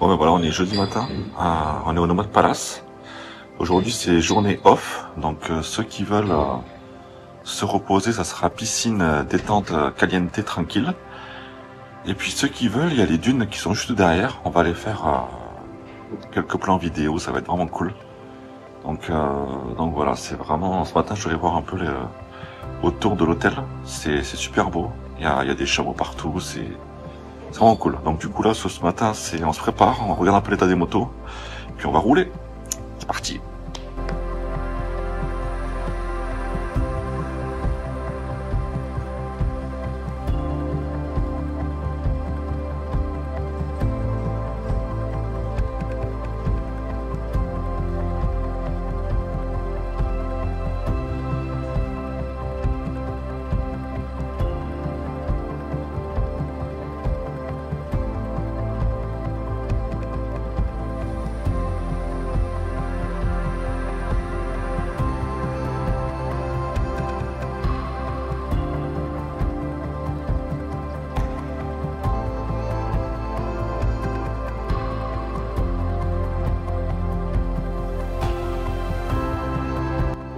Bon ben voilà, on est jeudi matin, on est au Nomad Palace. Aujourd'hui c'est journée off, donc ceux qui veulent se reposer, ça sera piscine, détente, caliente, tranquille. Et puis ceux qui veulent, il y a les dunes qui sont juste derrière, on va aller faire quelques plans vidéo, ça va être vraiment cool. Donc voilà, c'est vraiment, ce matin je suis allé voir un peu autour de l'hôtel, c'est super beau, il y a des chameaux partout, c'est vraiment cool. Donc du coup là, ce matin, on se prépare, on regarde un peu l'état des motos, puis on va rouler. C'est parti.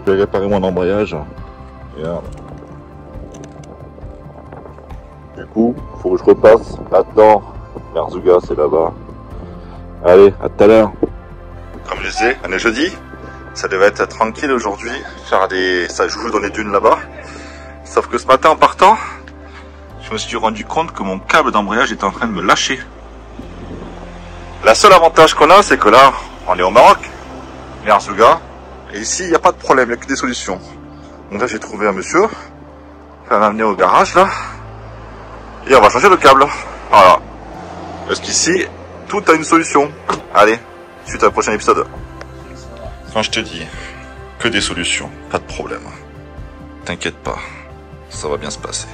Je vais réparer mon embrayage. Regarde. Du coup, faut que je repasse là-dedans. Merzouga, c'est là-bas. Allez, à tout à l'heure. Comme je disais, on est jeudi. Ça devait être tranquille aujourd'hui. Ça joue dans les dunes là-bas. Sauf que ce matin en partant, je me suis rendu compte que mon câble d'embrayage était en train de me lâcher. La seule avantage qu'on a, c'est que là, on est au Maroc. Merzouga. Et ici, il n'y a pas de problème, il n'y a que des solutions. Donc là, j'ai trouvé un monsieur qui va m'amener au garage, là. Et on va changer le câble. Voilà. Parce qu'ici, tout a une solution. Allez, suite à le prochain épisode. Quand je te dis que des solutions, pas de problème. T'inquiète pas, ça va bien se passer.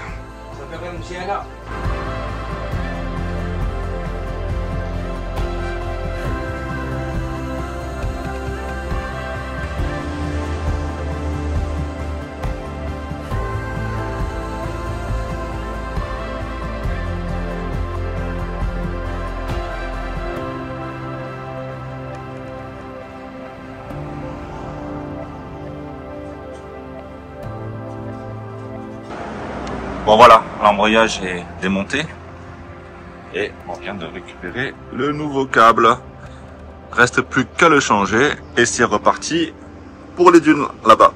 Bon voilà, l'embrayage est démonté et on vient de récupérer le nouveau câble. Reste plus qu'à le changer et c'est reparti pour les dunes là-bas.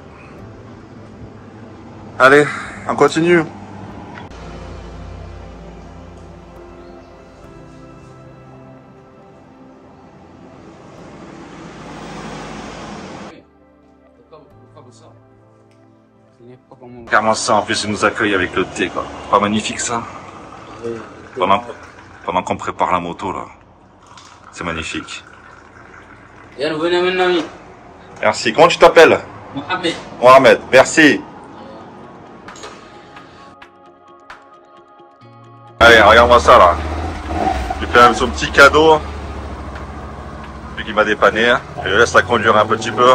Allez, on continue. Regarde ça, en plus il nous accueille avec le thé quoi. Pas magnifique ça? Pendant qu'on prépare la moto là. C'est magnifique. Merci. Comment tu t'appelles? Mohamed. Mohamed, merci. Allez, regarde-moi ça là. Je lui fais son petit cadeau. Lui qui m'a dépanné. Je le laisse la conduire un petit peu.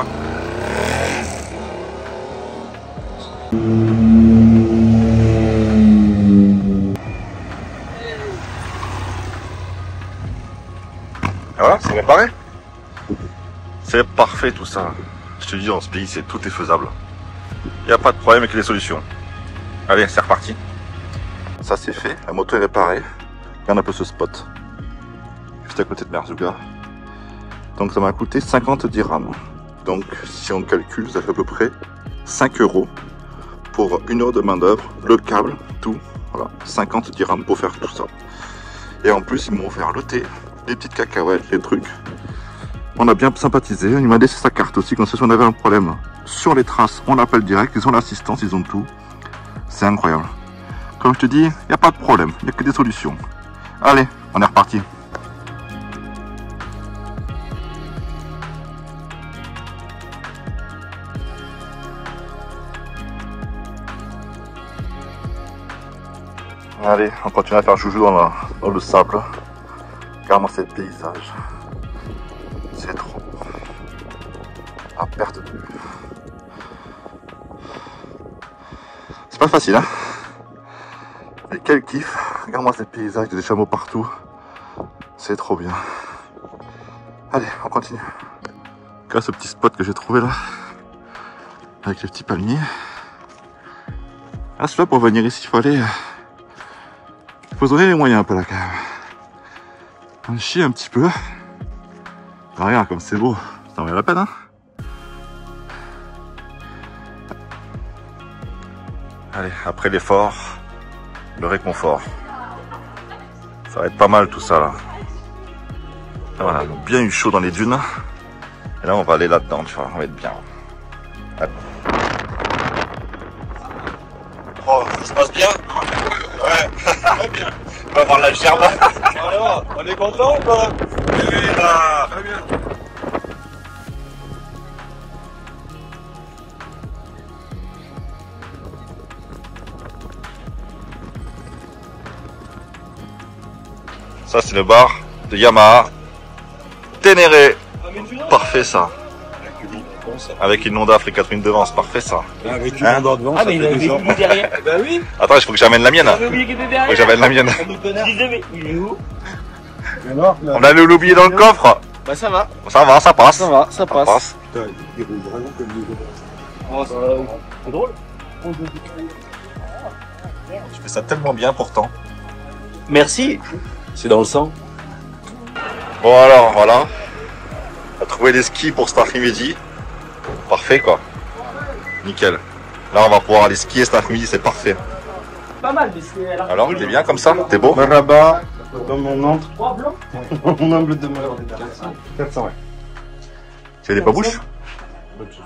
Voilà, c'est réparé. C'est parfait tout ça. Je te dis, dans ce pays, tout est faisable. Il n'y a pas de problème avec les solutions. Allez, c'est reparti. Ça c'est fait, la moto est réparée. Regarde un peu ce spot. Juste à côté de Merzouga. Donc ça m'a coûté 50 dirhams. Donc si on calcule, ça fait à peu près 5 € pour 1 heure de main d'œuvre, le câble, tout. Voilà, 50 dirhams pour faire tout ça. Et en plus, ils m'ont offert le thé, des petites cacahuètes, les trucs. On a bien sympathisé. Il m'a laissé sa carte aussi, comme ça si on avait un problème sur les traces, on l'appelle direct. Ils ont l'assistance, ils ont tout. C'est incroyable. Comme je te dis, il n'y a pas de problème, il n'y a que des solutions. Allez, on est reparti. Allez, on continue à faire joujou dans le sable. Regarde-moi ces paysages. C'est trop beau. À perte de vue. C'est pas facile, hein? Et quel kiff. Regarde-moi ces paysages, des chameaux partout. C'est trop bien. Allez, on continue. Grâce au petit spot que j'ai trouvé là, avec les petits palmiers. Ah, celui-là, pour venir ici, il faut aller... Il faut se donner les moyens un peu là quand même. On chie un petit peu. Ah, regarde comme c'est beau, ça en vaut la peine hein. Allez, après l'effort, le réconfort. Ça va être pas mal tout ça là. Voilà, on a bien eu chaud dans les dunes. Et là on va aller là-dedans, tu vois, on va être bien. Allez. Oh, ça se passe bien? Ouais, très bien. On va voir la gerbe. Alors, on est content ou pas? Oui, là, très bien. Ça c'est le bar de Yamaha Ténéré. Parfait ça. Avec une Honda Africa Twin devant, c'est parfait ça. Avec une Honda devant, ah mais il y a une derrière. Bah oui. Attends, il faut que j'amène la mienne. J'avais oublié qu'il était derrière. Faut que j'amène la mienne. Il est où? On allait l'oublier dans le coffre. Bah ça va. Ça va, ça passe. Ça va, ça passe. Putain, il roule vraiment comme des gros. Oh, c'est drôle. Tu fais ça tellement bien pourtant. Merci. C'est dans le sang. Bon alors, voilà. On a trouvé des skis pour cet après-midi. Parfait quoi. Nickel. Là on va pouvoir aller skier cet après-midi, c'est parfait. Pas mal, mais c'est... Alors, t'es bien comme ça? T'es beau? Maraba, dans mon entre. 3 blancs. Mon humble demeure. 400, ouais. Tu as des babouches?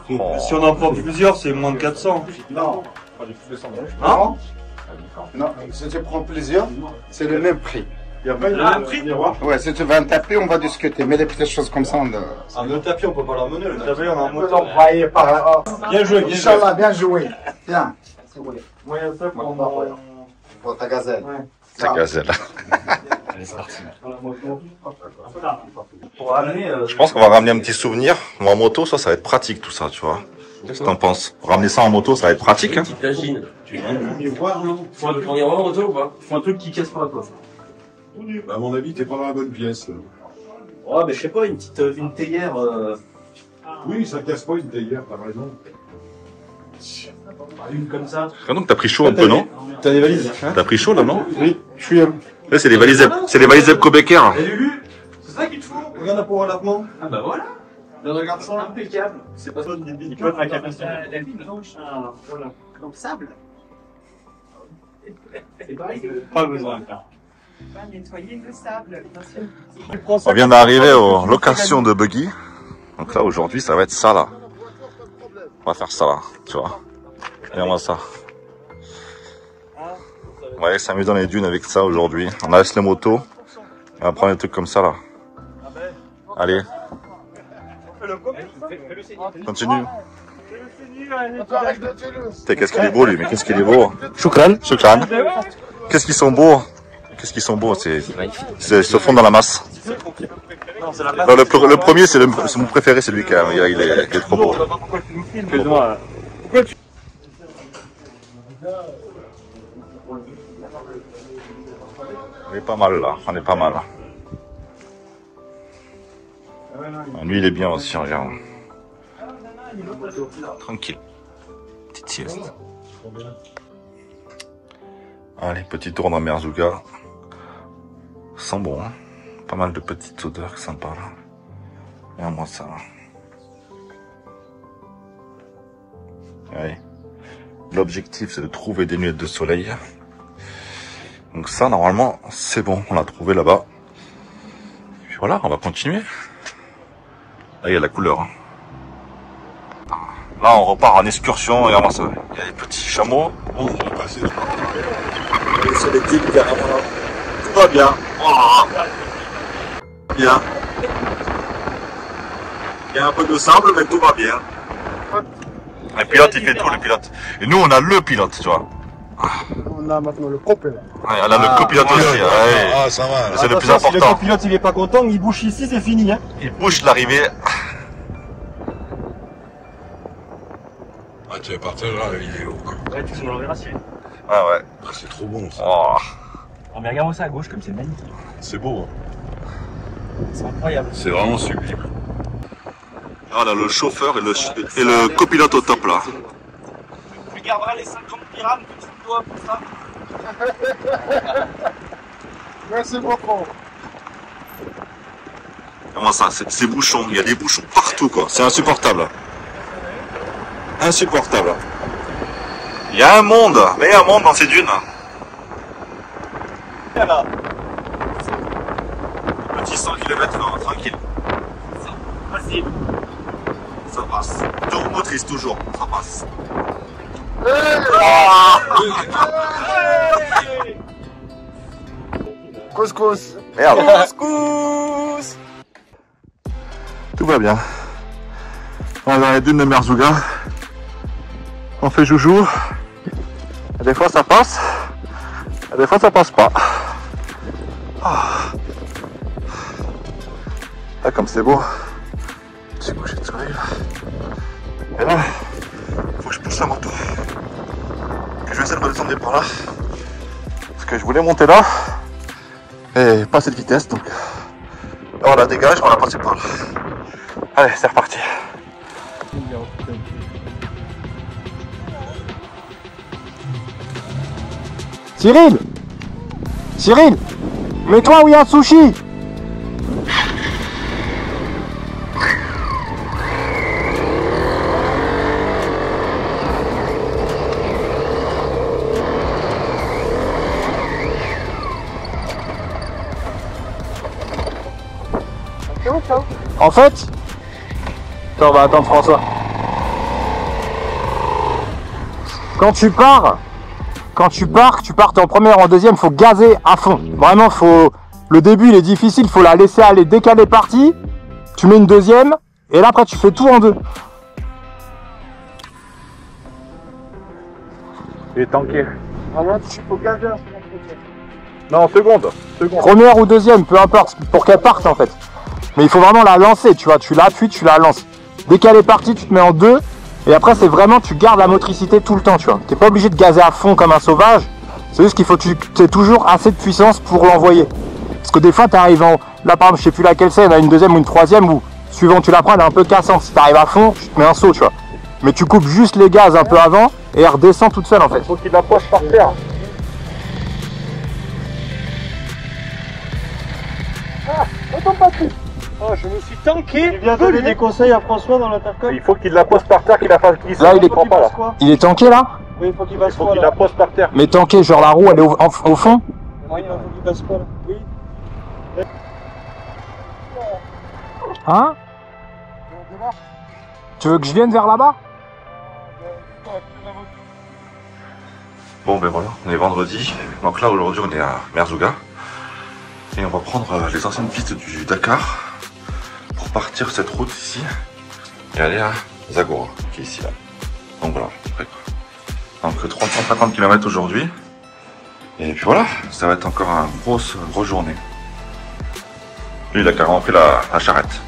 Oh. Si on en prend plusieurs, c'est moins de 400. Non. Hein? Non, si tu prends plusieurs, c'est le même prix. Il n'y a pas le même prix? Ouais, si tu veux un tapis, on va discuter. Mais les petites choses comme ça, on... Ah, le tapis, on peut pas l'amener. Le tapis, on a un On peut moteur. l'envoyer par là. Bien joué, bien joué. Inch'Allah, bien joué. Bien. Ouais, ça, Pour ta gazelle. C'est gazelle. pour amener. Je pense qu'on va ramener un petit souvenir. En moto, ça va être pratique tout ça, tu vois. Qu'est-ce que t'en penses? Ramener ça en moto, ça va être pratique. Hein. T'imagines. Tu viens voir, non? Faut on y va en moto ou pas? Faut un truc qui casse pas, quoi. Bah, à mon avis, t'es pas dans la bonne pièce. Ouais, mais je sais pas, une petite une théière. Oui, ça casse pas une théière, t'as raison. Une comme ça. Ah, donc t'as pris chaud un peu, non? T'as des valises, hein? T'as pris chaud là, non? Oui, je suis. Là, c'est les valises Ebco Becker. Et Lulu, c'est ça qu'il te faut? Regarde pour un lavement. Ah bah voilà. Regarde ça, impeccable. C'est pas ça de débile. Il peut être la capacité. La vie blanche. Voilà. Donc sable. C'est pareil. Pas besoin de faire. Pas nettoyer le sable, bien sûr. On vient d'arriver aux locations de buggy. Donc là, aujourd'hui, ça va être ça là. On va faire ça là, tu vois. Regarde-moi ça. On va aller s'amuser dans les dunes avec ça aujourd'hui. On laisse les motos. On va prendre des trucs comme ça là. Allez. Continue. Qu'est-ce qu'il est beau lui, mais qu'est-ce qu'il est beau. Choukran. Choukran. Qu'est-ce qu'ils sont beaux. Qu'est-ce qu'ils sont beaux, ils se fondent dans la masse. Non, le premier, c'est mon préféré, c'est lui quand même. Il est trop beau. On est pas mal là, on est pas mal. Lui, il est bien aussi, regarde. Tranquille. Petite sieste. Allez, petit tour dans Merzouga. Sent bon, hein. Pas mal de petites odeurs sympas là. Regarde-moi ça. Allez. L'objectif, c'est de trouver des lunettes de soleil. Donc ça, normalement, c'est bon. On l'a trouvé là-bas. Et puis voilà, on va continuer. Là, il y a la couleur. Hein. Là, on repart en excursion. Regarde-moi ça. Il y a les petits chameaux. Oh, c'est les types carrément là. Tout va bien. Oh. Bien. Il y a un peu de sable, mais tout va bien. Le pilote, il fait tout, le pilote. Et nous, on a le pilote, tu vois. On a maintenant le copilote. Ouais, on a le copilote aussi. Ouais. Ah, ça va. C'est le plus Si le important. copilote il est pas content, il bouche ici, c'est fini. Hein. Il bouge l'arrivée. Ah, tu vas partager la vidéo. Ouais, tu me l'enverras si. Ah ouais. Ah, c'est trop bon ça. Oh. Oh, mais regarde-moi ça à gauche comme c'est magnifique. C'est beau. Hein. C'est incroyable. C'est vraiment sublime. Ah là, le chauffeur et le copilote au top là. Tu garderas les 50 dirhams que tu me dois pour ça. Merci beaucoup. Comment ça, c'est bouchons, il y a des bouchons partout quoi, c'est insupportable. Insupportable. Il y a un monde, mais il y a un monde dans ces dunes. Voilà. Petit 100 km/h, tranquille. Facile. Ça passe. Deux roues motrices toujours, ça passe. Couscous. Merde. Couscous. Tout va bien. On est dans les dunes de Merzouga. On fait joujou. Des fois ça passe. Des fois ça passe pas. Ah, comme c'est beau. Petit coucher de soleil là. Et là, faut que je pousse la moto. Que je vais essayer de redescendre par là. Parce que je voulais monter là. Et pas cette vitesse donc. On la dégage, on la passe par là. Allez, c'est reparti. Cyril, Cyril, mets-toi où il y a un sushi. En fait, on va attendre François. Quand tu pars, tu pars, t'es en première, en deuxième, faut gazer à fond. Vraiment, le début il est difficile, faut la laisser aller. Dès qu'elle est partie, tu mets une deuxième, et là après tu fais tout en deux. Il est tanké. Vraiment, tu faut gazer. Non, seconde. Première ou deuxième, peu importe, pour qu'elle parte en fait. Mais il faut vraiment la lancer, tu vois, tu l'appuies, tu la lances. Dès qu'elle est partie, tu te mets en deux. Et après, c'est vraiment, tu gardes la motricité tout le temps, tu vois. T'es pas obligé de gazer à fond comme un sauvage. C'est juste qu'il faut que tu aies toujours assez de puissance pour l'envoyer. Parce que des fois, tu arrives en... Là, par exemple, je sais plus laquelle c'est, il y en a une deuxième ou une troisième où, suivant tu la prends, elle est un peu cassante. Si tu arrives à fond, tu te mets un saut, tu vois. Mais tu coupes juste les gaz un peu avant et elle redescend toute seule, en fait. Faut qu'il la poche par terre. Oh, je me suis tanké. Tu viens donner des conseils à François dans l'intercom. Il faut qu'il la pose par terre, qu'il la fasse glisser. Là, il est... Faut qu'il fasse quoi? Il est tanké, là? Oui, il faut qu'il passe Il faut quoi qu'il là? la pose par terre. Mais tanké, genre la roue, elle est au fond? Oui, il faut qu'il passe quoi là? Oui. Hein? Tu veux que je vienne vers là-bas? Bon ben voilà, on est vendredi. Donc là aujourd'hui on est à Merzouga. Et on va prendre les anciennes pistes du Dakar pour partir cette route ici et aller à Zagora, qui est ici là. Donc voilà, donc 350 km aujourd'hui. Et puis voilà, ça va être encore une grosse journée. Lui il a carrément pris la charrette.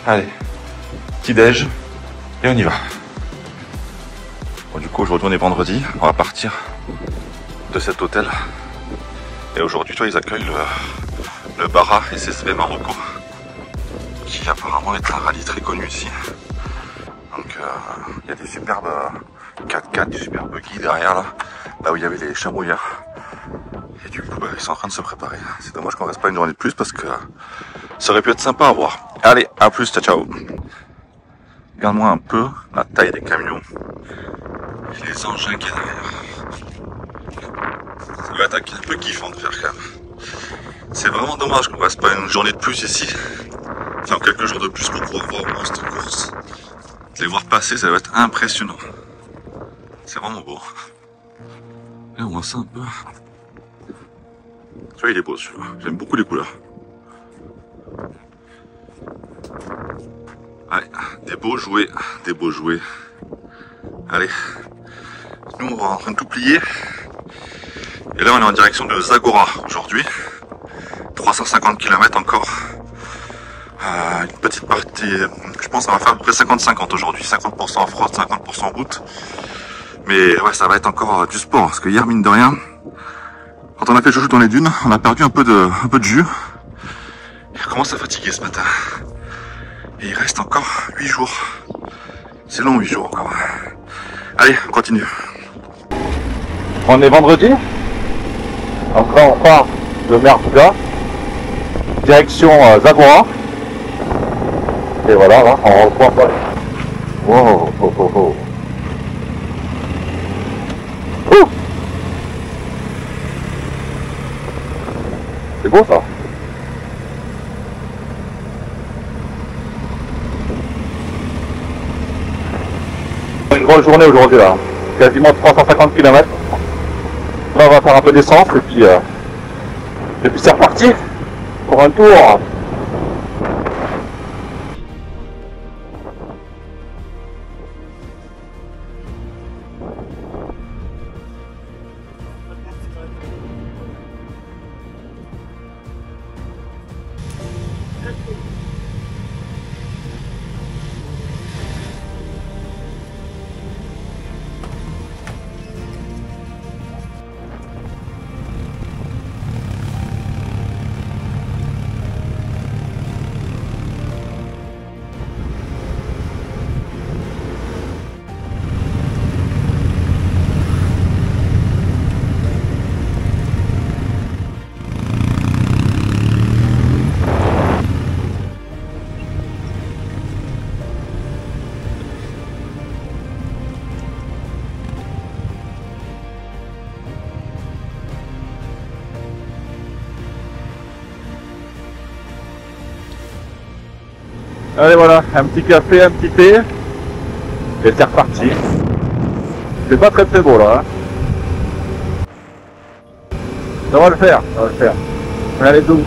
Allez, petit déj et on y va. Bon, du coup aujourd'hui on est vendredi, on va partir de cet hôtel. Et aujourd'hui, toi, ils accueillent le Bara SSV Marocco, qui apparemment est un rallye très connu ici. Donc, il y a des superbes 4x4, des superbes buggy derrière là où il y avait les chamouillards. Et du coup, ils sont en train de se préparer. C'est dommage qu'on reste pas une journée de plus parce que ça aurait pu être sympa à voir. Allez, à plus, ciao ciao. Regarde-moi un peu la taille des camions et les engins qu'il y a derrière. Ça va être un peu kiffant de faire quand même. C'est vraiment dommage qu'on reste pas une journée de plus ici. Enfin, quelques jours de plus pour pouvoir voir vraiment cette course. Les voir passer, ça va être impressionnant. C'est vraiment beau. Là, on voit ça un peu. Tu vois, il est beau celui-là. J'aime beaucoup les couleurs. Allez, des beaux jouets. Allez. Nous, on va en train de tout plier. Et là, on est en direction de Zagora aujourd'hui. 350 km encore. Une petite partie, je pense qu'on va faire à peu près 50-50 aujourd'hui. 50% en route, 50% en route. Mais ouais, ça va être encore du sport. Parce que hier, mine de rien, Quand on a fait le chouchou dans les dunes, on a perdu un peu de jus. Il commence à fatiguer ce matin. Et il reste encore 8 jours. C'est long 8 jours encore. Allez, on continue. On est vendredi. Après on part de Mervga. Direction Zagora. Et voilà, là, on reprend pas. Wow, oh, oh, oh. Ouh. C'est beau ça. Une grosse journée aujourd'hui là. Quasiment 350 km. Là on va faire un peu d'essence et puis c'est reparti pour un tour. Allez voilà, un petit café, un petit thé, et c'est reparti. C'est pas très beau là. Hein. Ça va le faire, ça va le faire. Allez doux.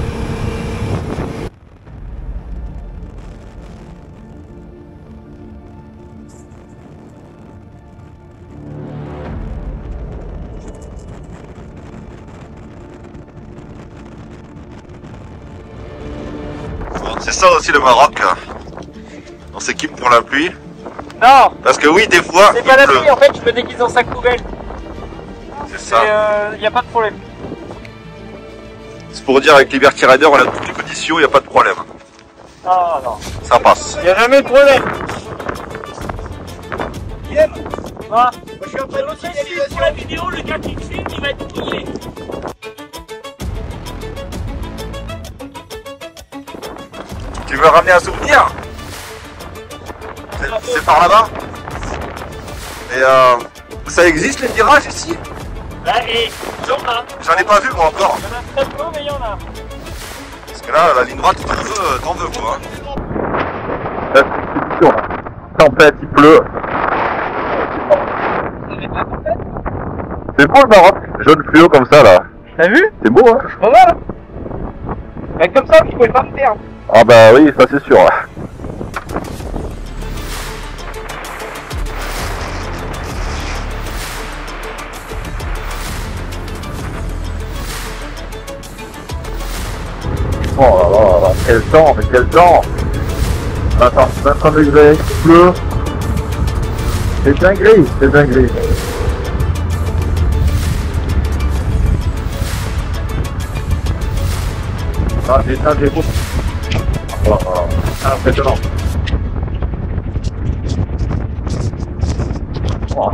C'est ça aussi le Maroc. On s'équipe pour la pluie. Non. Parce que oui, des fois, C'est pas la pluie, en fait, je me déguise en sac poubelle. C'est ça. Il n'y a pas de problème. C'est pour dire avec Liberty Rider, on a toutes les conditions, il n'y a pas de problème. Non, non. Ça passe. Il n'y a jamais de problème. Ah. Je suis en train de pour la vidéo, le gars qui filme, il va être plié. Tu veux ramener un souvenir? C'est par là-bas. Et ça existe les virages ici? Là, et j'en ai. J'en ai pas vu moi encore. Il y en a très peu, mais il y en a. Parce que là, la ligne droite, t'en veux quoi. Tempête, il pleut. C'est beau le Maroc, jaune fluo comme ça là. T'as vu? C'est beau hein? Pas mal. Mais comme ça, tu pouvais pas me perdre. Ah bah oui, ça c'est sûr. Oh là là là, quel temps, mais quel temps! Attends, 25 degrés, il pleut. C'est dinguerie, c'est dinguerie. Ah, j'ai beau. Oh, impressionnant. Oh.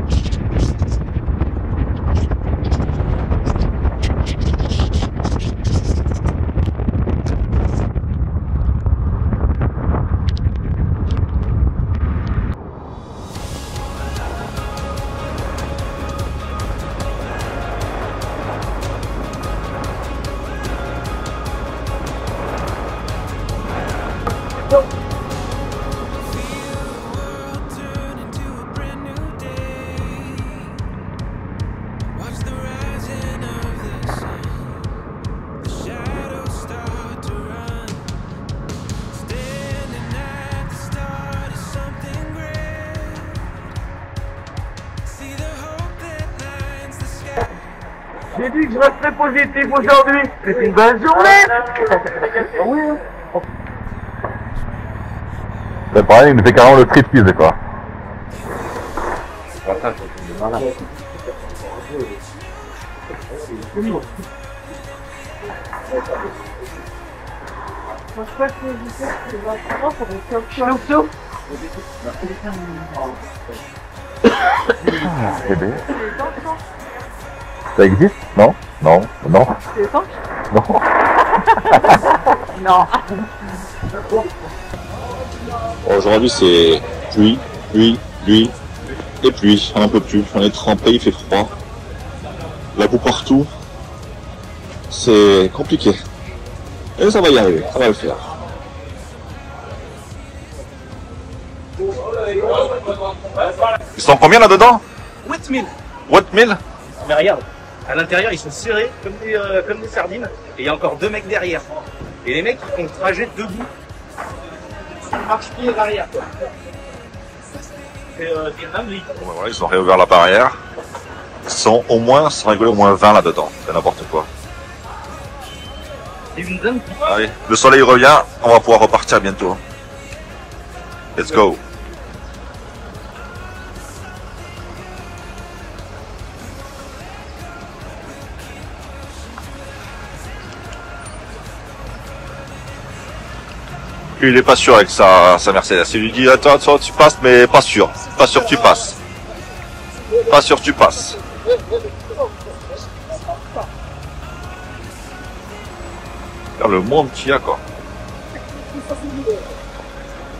J'ai dit que je resterais positif aujourd'hui. C'est une bonne journée. Oui. C'est pareil, il nous fait carrément le striptease quoi. Moi, je crois que c'est 23 ans, ça va être Octo. Bébé. Ça existe? Non? Non? Non? C'est les tanks? Non? Non. Aujourd'hui, c'est pluie, pluie, pluie et pluie. On n'en peut plus. On est trempé, il fait froid. La boue partout. C'est compliqué. Et ça va y arriver, ça va le faire. Ils sont combien là-dedans? 8000. 8000? Mais regarde, à l'intérieur, ils sont serrés comme des sardines. Et il y a encore 2 mecs derrière. Et les mecs, ils font le trajet debout. Sur le marche-pied derrière, quoi. C'est une dinguerie. Bon, ben voilà, ils ont réouvert la barrière. Ils sont au moins, sans rigoler, au moins 20 là-dedans. C'est n'importe quoi. C'est une dinguerie. Allez, le soleil revient, on va pouvoir repartir bientôt. Let's go. Il est pas sûr avec sa Mercedes. Il lui dit attends, tu passes, mais pas sûr. Pas sûr que tu passes. Pas sûr que tu passes. Regarde le monde qu'il y a, quoi.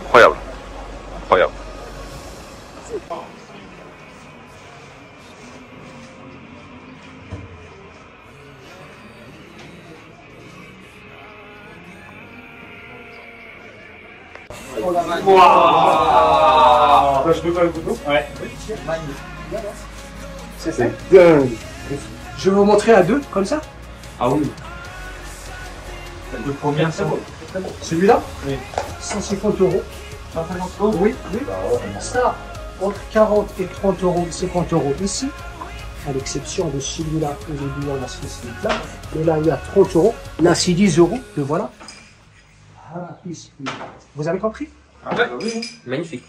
Incroyable. Incroyable. Je peux faire une photo? Ouais. C'est dingue. Je vais vous montrer à deux, comme ça. Ah oui. Le premier, c'est bon. Celui-là? Oui. 150 euros. 150 euros? Oui, oui. Ça, entre 40 et 30 euros, 50 euros ici. À l'exception de celui-là, aujourd'hui on a ce là. Mais là, il y a 30 euros. Là, c'est 10 euros. Le voilà. Voilà, ici. Vous avez compris? Ah ouais, oui. Magnifique.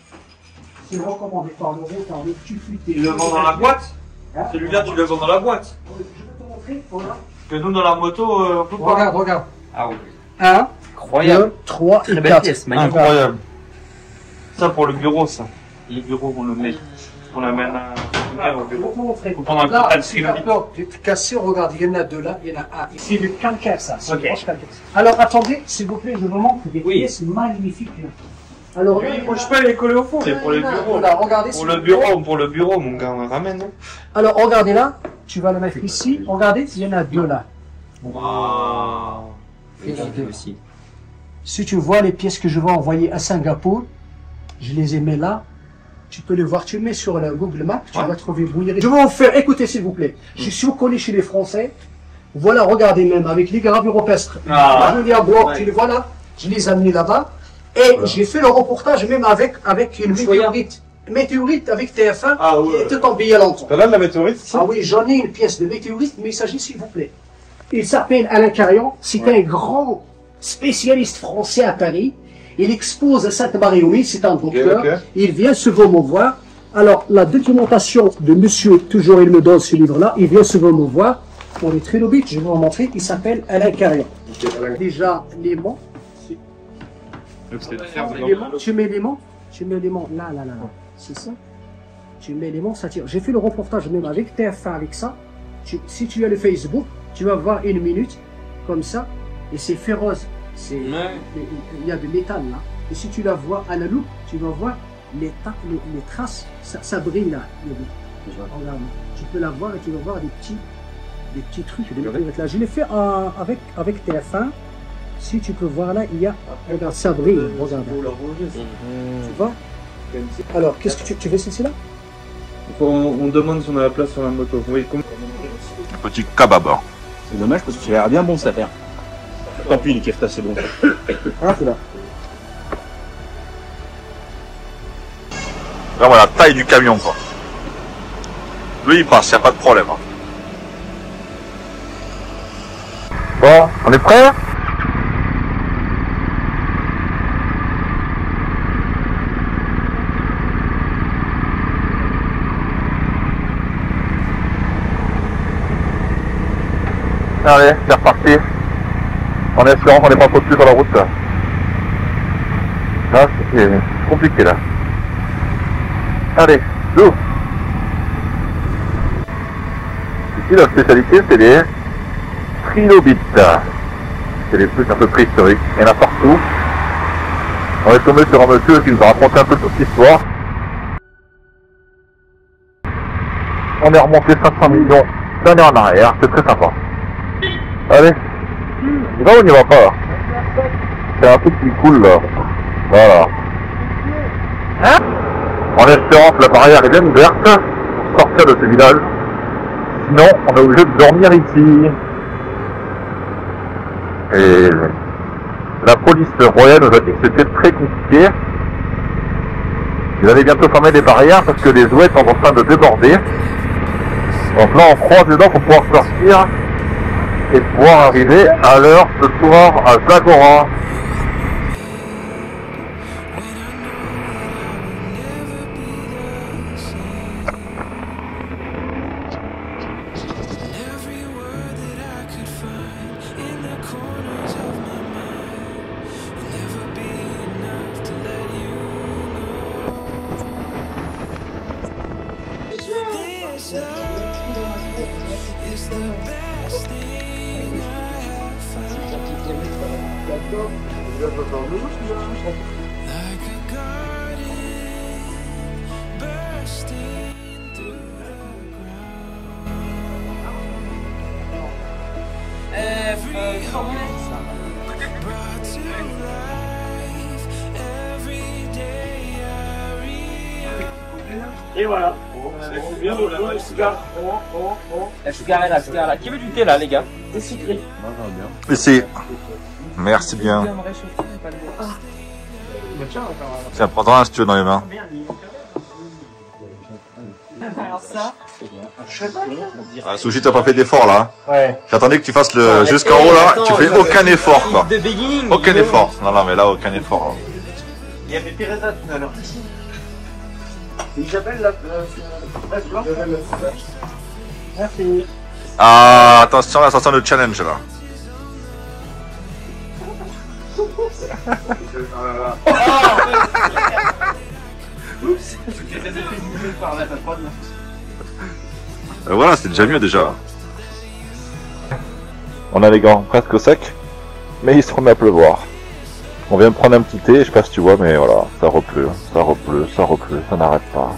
C'est recommandé par le route en multitude. Tu le vends dans la boîte? Hein? Celui-là, tu le vends dans la boîte? Je vais te montrer. Voilà. Parce que nous, dans la moto, on peut pas. Regarde, regarde. Ah oui. 1, Incroyable. 2, 3 Très et belle 4. pièce, magnifique. Incroyable. Ça pour le bureau, ça. Le bureau, on le met. On amène au bureau. Pour montrer. Pendant Là, que si t'as peur d'être cassé, regarde, il y en a deux là, il y en a un. C'est le calcaire, ça. C'est Ok. le roche calcaire. Alors, attendez, s'il vous plaît, je vous montre des Oui. pièces magnifiques. Là. Alors, Oui, il bouge pas, il est collé au fond. C'est pour le bureau. Voilà, regardez. Pour s'il le vous plaît. bureau, mon gars, on ramène, non? Alors, regardez là, tu vas le mettre ici. Regardez, il y en a deux là. Waouh. Regardez aussi. Si tu vois les pièces que je vais envoyer à Singapour, je les ai mis là. Tu peux les voir, tu le mets sur la Google Maps, tu vas trouver Bouillerie. Je vais vous faire écouter s'il vous plaît. Je suis connu chez les Français. Voilà, regardez même avec les gravures rupestres. Ah. Je les bois, Ouais. tu les vois là. Je les ai amenés là-bas. Et j'ai fait le reportage même avec une météorite. Météorite avec TF1 Ah, ouais. qui était tombée il y a longtemps. T'as là de la météorite? Ah oui, j'en ai une pièce de météorite, mais il s'agit s'il vous plaît. Il s'appelle Alain Carion. C'est un grand spécialiste français à Paris. Il expose à Sainte-Marie-aux-Mines, c'est un docteur. Ok, ok. Il vient souvent me voir. Alors, la documentation de monsieur, toujours il me donne ce livre-là, il vient souvent me voir. Pour les trilobites, je vais vous montrer, il s'appelle Alain Carion. Déjà, l'aimant. L'aimant, tu mets l'aimant, là, là, là, là. C'est ça. Tu mets l'aimant, ça tire. J'ai fait le reportage même avec TF1 avec ça. Si tu as le Facebook, tu vas voir une minute, comme ça, et c'est féroce. Il y a de métal là. Et si tu la vois à la loupe, tu vas voir les traces, ça brille là. Regarde, tu peux la voir et tu vas voir des petits trucs. Des météorites là. Je l'ai fait avec TF1. Si tu peux voir là, il y a, regarde, ça brille. Regarde. Tu vois? Alors, qu'est-ce que tu veux celle-ci là? On demande si on a la place sur la moto. Oui, comment... Petit kebab. C'est dommage parce que ça a l'air bien bon cette affaire. Tant pis, les keftas, c'est bon. Ah, c'est là. Là, voilà la taille du camion, quoi. Lui, il passe, y a pas de problème. Hein. Bon, on est prêt? Allez, c'est reparti. En espérant qu'on n'ait pas trop de pluie sur la route. Là, c'est compliqué là. Allez, go. Ici, la spécialité, c'est les trilobites. C'est les trucs un peu préhistoriques. Il y en a partout. On est tombé sur un monsieur qui nous a raconté un peu toute l'histoire. On est remonté 500 millions d'années en arrière, c'est très sympa. Allez, on y va ou on n'y va pas? C'est un truc qui coule là. Voilà. En espérant que la barrière est bien ouverte pour sortir de ce village. Sinon, on est obligé de dormir ici. Et la police royale nous a dit que c'était très compliqué. Ils allaient bientôt fermer les barrières parce que les ouettes sont en train de déborder. Donc là, on croise les dents pour pouvoir sortir et pouvoir arriver à l'heure ce soir à Zagora. Et voilà. Bien le cigare. La cigare est là, la cigare est là. Qui veut du thé là, les gars? C'est sucré. Ici. Merci bien. Tiens, prends-en un si tu veux dans les mains. Alors ça. Ah, Sushi, t'as pas fait d'effort là. Ouais. J'attendais que tu fasses le jusqu'en haut là, tu fais aucun effort quoi. De beginning. Aucun effort. Non, non, mais là, aucun effort. Hein. Il y avait Teresa tout à l'heure. Isabelle, la blanche. Merci. Ah, attention, là, attention le challenge là. Oups. J'ai des effets visuels par la prod. Voilà, c'est déjà mieux déjà. On a les gants presque secs, mais il se remet à pleuvoir. On vient de prendre un petit thé, je sais pas si tu vois, mais voilà, ça repleut, ça repleut, ça repleut, ça n'arrête pas.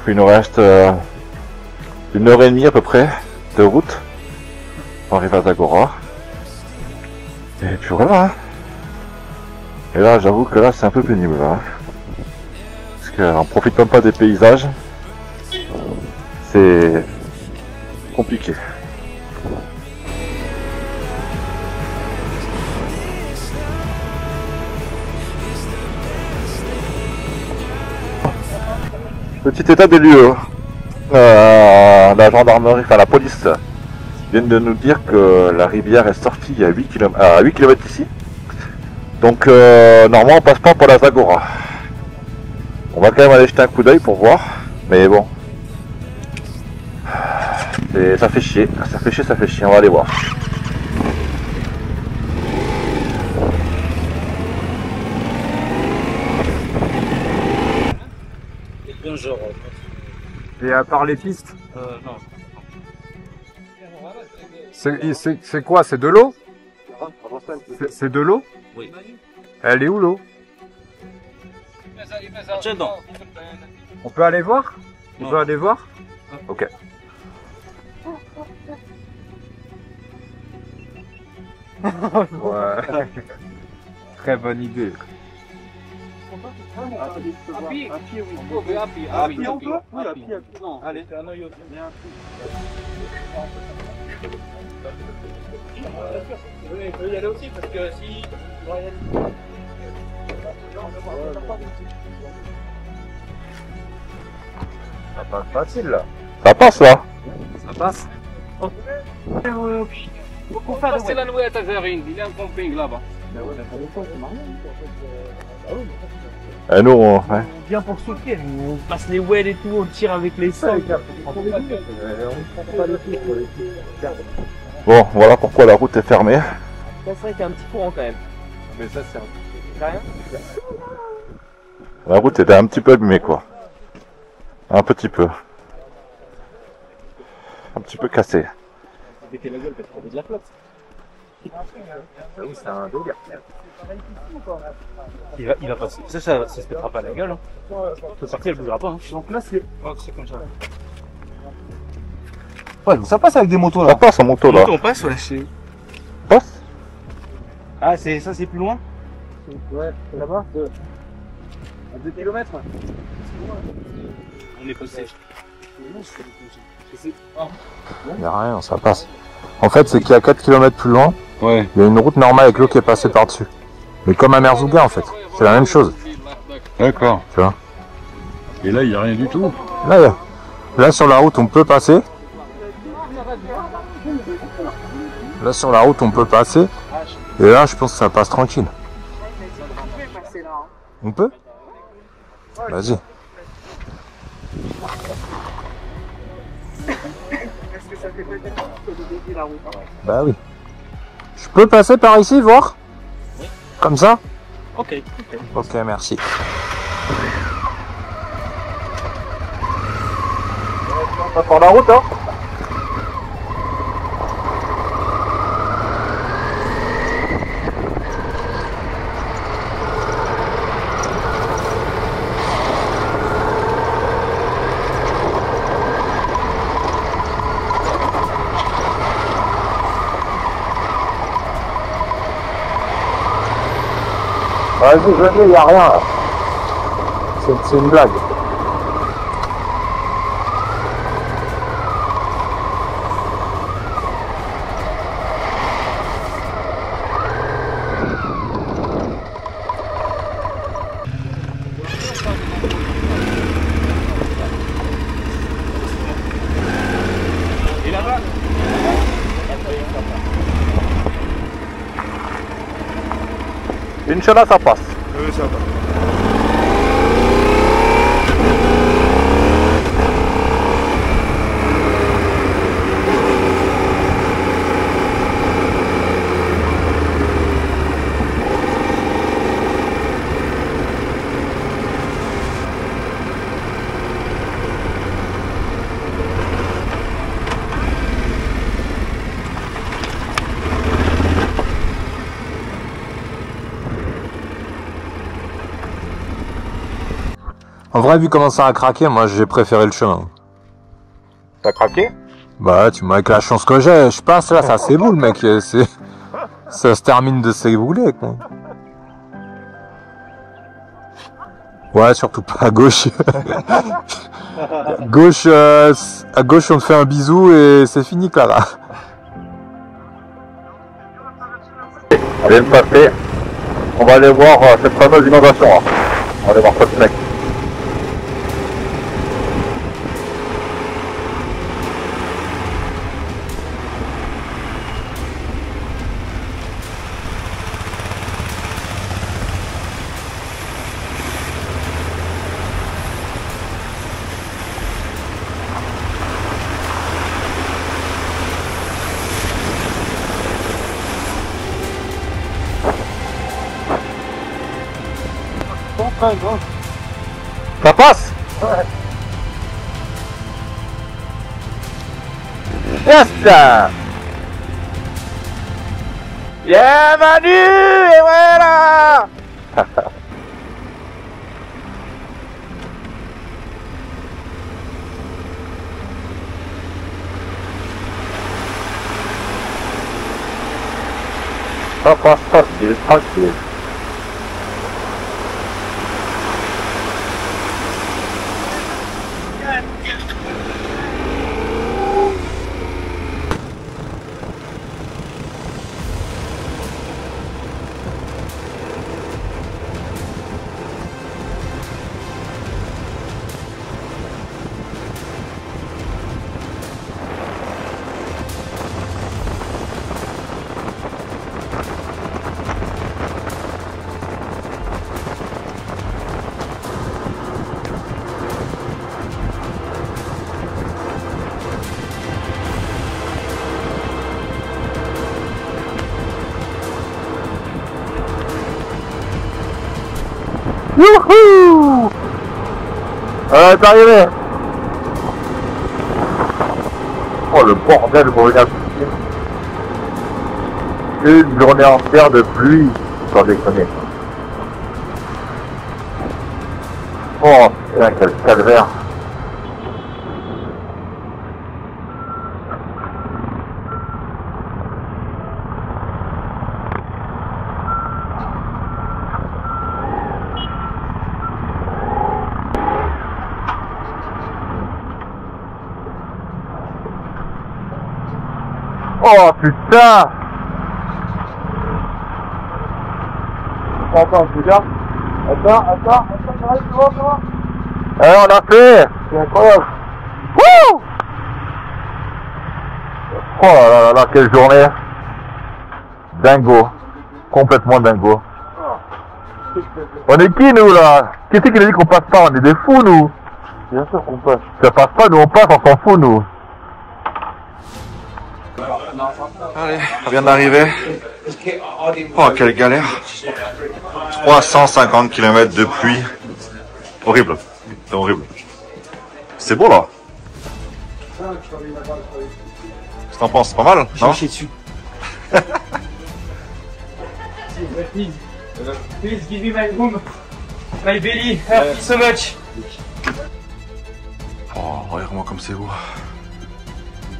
Il nous reste 1h30 à peu près de route pour arriver à Zagora. Et puis voilà. Hein. Et là, j'avoue que là, c'est un peu pénible. Hein. Parce qu'en profitant pas des paysages, c'est compliqué. Petit état des lieux. La gendarmerie, enfin la police vient de nous dire que la rivière est sortie il y a 8 km ici. Donc normalement on passe pas pour la Zagora. On va quand même aller jeter un coup d'œil pour voir. Mais bon. Ça fait chier. Ça fait chier, ça fait chier. On va aller voir. Bonjour. Et à part les pistes, Non. c'est quoi? C'est de l'eau? C'est de l'eau? Oui. Elle est où l'eau? Tiens donc. On peut aller voir? On Non. peut aller voir? Ok. Ouais. Très bonne idée. Allez. Il faut y aller aussi parce que si. Ça passe facile là. Ça passe là. Ça passe. Faut faire passer la nouette à Zerine, il y a un camping là-bas. Et nous, on... ouais. On vient pour souffrir, on passe les wells et tout, on tire avec les sols. Bon, voilà pourquoi la route est fermée. c'est vrai qu'il y a un petit courant quand même. Mais ça, c'est Rien. La route était un petit peu abîmée, quoi. Un petit peu. Un petit peu cassée. C'était la gueule parce qu'il y avait de la flotte. Oui, c'est un délire. Il va passer. Ça se mettra pas à la gueule. Hein. Cette partie, elle bougera pas. Hein. Donc là, c'est comme ça. Ouais, donc ça passe avec des motos Ça là. passe en moto, là. On passe, ouais. Passe. Ah, ça, c'est plus loin. Ouais, là-bas. À 2 km. On est posté. Il n'y a rien, ça passe. En fait, c'est qu'il y a 4 km plus loin, Ouais. il y a une route normale avec l'eau qui est passée par-dessus. Mais comme à Merzouga en fait, c'est la même chose, D'accord. tu vois. Et là, il n'y a rien du tout. Là sur la route on peut passer. Là sur la route on peut passer. Et là je pense que ça passe tranquille. On peut? Vas-y. Bah oui. Je peux passer par ici, voir? Comme ça? Ok. Ok, merci. On va prendre la route, hein? Vas-y, venez, y a rien là. C'est une blague. Et là-bas. Inch'Allah, ça passe. Ça va. En vrai, vu comment ça a craqué, moi j'ai préféré le chemin. T'as craqué? Bah, tu vois, avec la chance que j'ai, je passe là, ça s'éboule, mec. Ça se termine de s'ébouler, quoi. Ouais, surtout pas à gauche. À gauche, on te fait un bisou et c'est fini, Clara. Allez, me passer. On va aller voir cette fameuse inondation, là. On va aller voir ce mec. Ça passe? Ouais. Yes! Bienvenue! Et voilà! Ça passe tranquille, tranquille. Youhou! T'es arrivé. Oh le bordel pour venir pisser. Une journée entière de pluie, sans déconner. Oh putain, quel calvaire. Oh putain! Attends, regarde. Attends, j'arrive, tu vois. Eh, on l'a fait! C'est incroyable! Wouh! Oh là là, quelle journée! Dingo! Complètement dingo! On est qui nous là? Qui c'est qui a dit qu'on passe pas? On est des fous nous! Bien sûr qu'on passe. Ça passe pas, nous on passe, on s'en fout nous! Allez, on vient d'arriver. Oh, quelle galère. 350 km de pluie. Horrible. C'est horrible. C'est beau là. Qu'est-ce que t'en penses? Pas mal, non? J'ai dessus. Please give me my room. My belly hurts so much. Oh, regarde-moi comme c'est beau.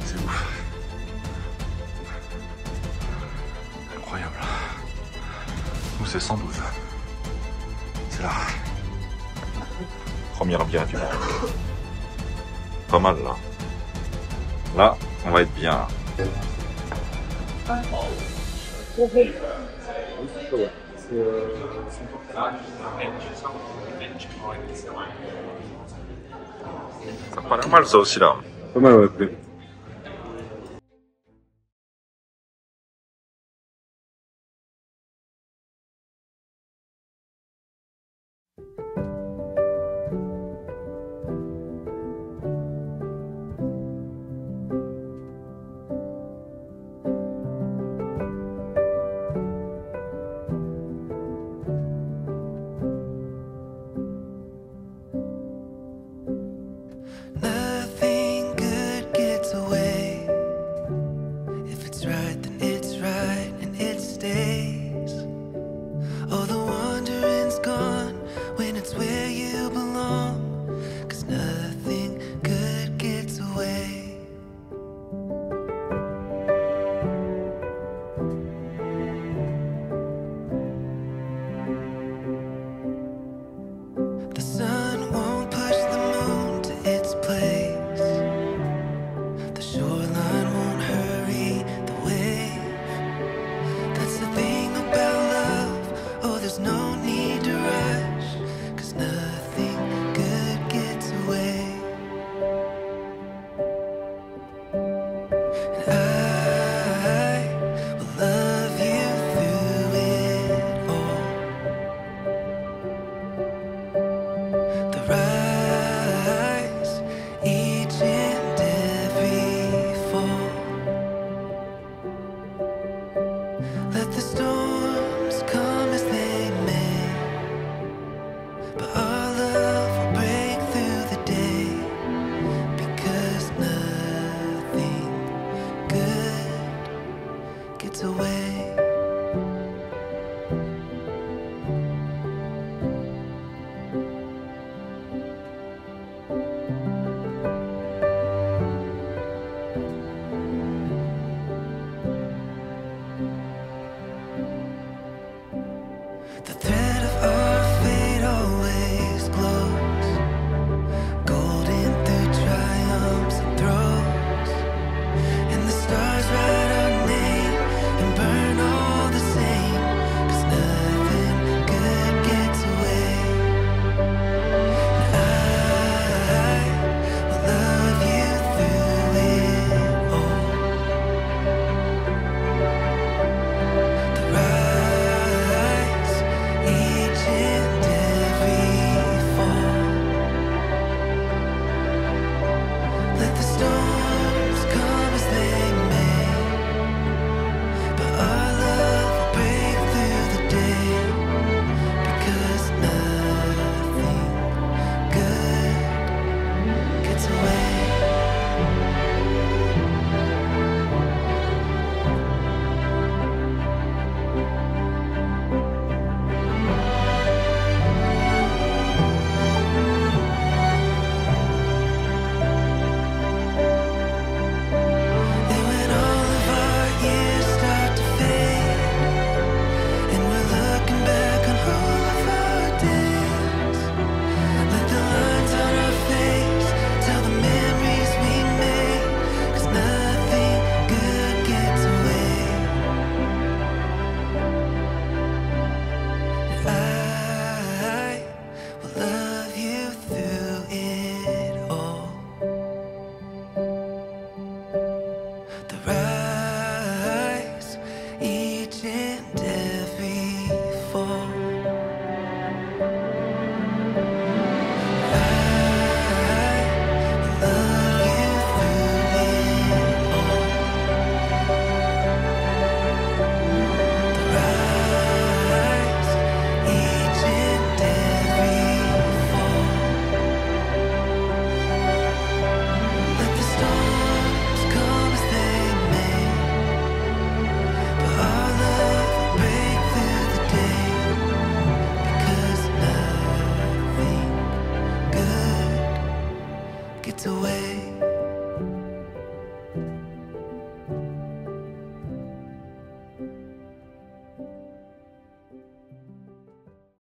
C'est ouf. Incroyable. Nous, c'est 112. C'est là. Première bière du monde. Pas mal là. Là, on va être bien. Ça paraît mal ça aussi là. Pas mal, ouais.